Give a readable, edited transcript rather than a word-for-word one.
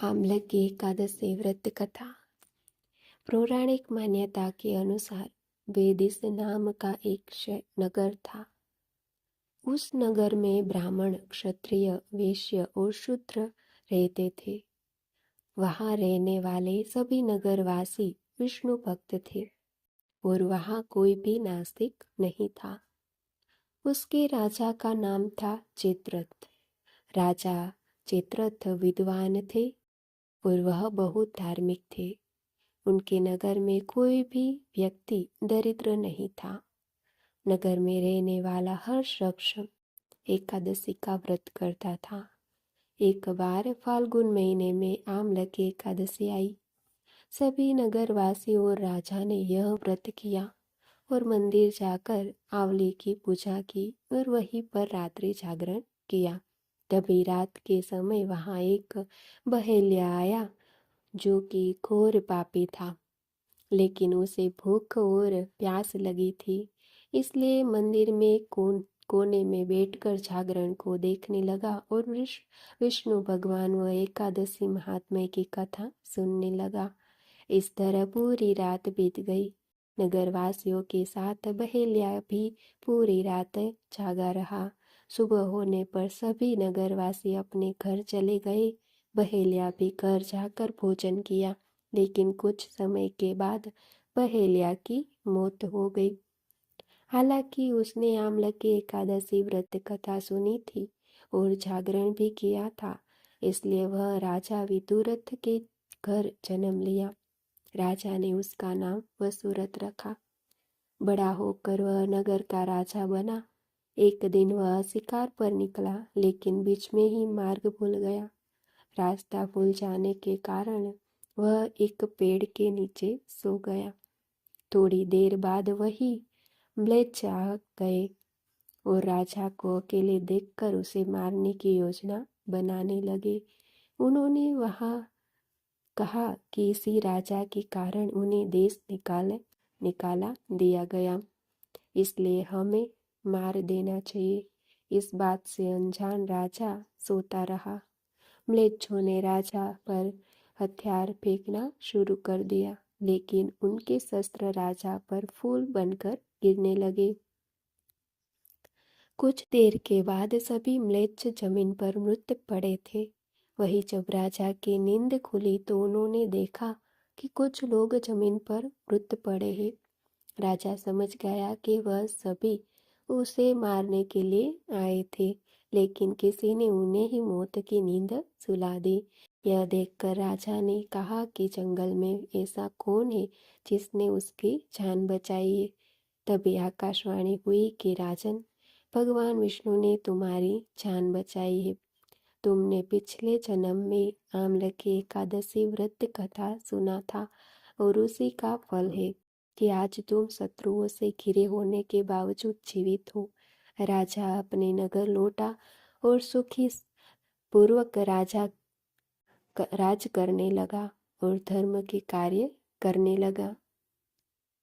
आमलक की एकादशी व्रत कथा। पौराणिक मान्यता के अनुसार वेदिस नाम का एक नगर था। उस नगर में ब्राह्मण, क्षत्रिय, वैश्य और शूद्र रहते थे। वहां रहने वाले सभी नगरवासी विष्णु भक्त थे और वहां कोई भी नास्तिक नहीं था। उसके राजा का नाम था चैत्रथ। राजा चैत्रथ विद्वान थे और वह बहुत धार्मिक थे। उनके नगर में कोई भी व्यक्ति दरिद्र नहीं था। नगर में रहने वाला हर शख्स एकादशी का व्रत करता था। एक बार फाल्गुन महीने में आमलक की एकादशी आई। सभी नगरवासी और राजा ने यह व्रत किया और मंदिर जाकर आंवली की पूजा की और वहीं पर रात्रि जागरण किया। तभी रात के समय वहां एक बहेलिया आया जो कि घोर पापी था, लेकिन उसे भूख और प्यास लगी थी। इसलिए मंदिर में कोने में बैठकर जागरण को देखने लगा और विष्णु भगवान व एकादशी महात्म्य की कथा सुनने लगा। इस तरह पूरी रात बीत गई। नगरवासियों के साथ बहेलिया भी पूरी रात जागा रहा। सुबह होने पर सभी नगरवासी अपने घर चले गए। बहेलिया भी घर जाकर भोजन किया, लेकिन कुछ समय के बाद बहेलिया की मौत हो गई। हालांकि उसने आमलक की एकादशी व्रत कथा सुनी थी और जागरण भी किया था, इसलिए वह राजा विदुरथ के घर जन्म लिया। राजा ने उसका नाम वसुरथ रखा। बड़ा होकर वह नगर का राजा बना। एक दिन वह शिकार पर निकला, लेकिन बीच में ही मार्ग भूल गया। रास्ता भूल जाने के कारण वह एक पेड़ के नीचे सो गया। थोड़ी देर बाद वही म्लेच्छ आ गए और राजा को अकेले देखकर उसे मारने की योजना बनाने लगे। उन्होंने वहां कहा कि इसी राजा के कारण उन्हें देश निकाला दिया गया, इसलिए हमें मार देना चाहिए। इस बात से अनजान राजा सोता रहा। म्लेच्छों ने राजा पर हथियार फेंकना शुरू कर दिया, लेकिन उनके शस्त्र राजा पर फूल बनकर गिरने लगे। कुछ देर के बाद सभी म्लेच्छ जमीन पर मृत पड़े थे। वही जब राजा की नींद खुली तो उन्होंने देखा कि कुछ लोग जमीन पर मृत पड़े हैं। राजा समझ गया कि वह सभी उसे मारने के लिए आए थे, लेकिन किसी ने उन्हें ही मौत की नींद सुला दी। यह देखकर राजा ने कहा कि जंगल में ऐसा कौन है जिसने उसकी जान बचाई है। तभी आकाशवाणी हुई कि राजन, भगवान विष्णु ने तुम्हारी जान बचाई है। तुमने पिछले जन्म में आमलक की एकादशी व्रत कथा सुना था और उसी का फल है कि आज तुम शत्रुओं से घिरे होने के बावजूद जीवित हो। राजा अपने नगर लौटा और सुखी पूर्वक राज करने लगा और धर्म के कार्य करने लगा।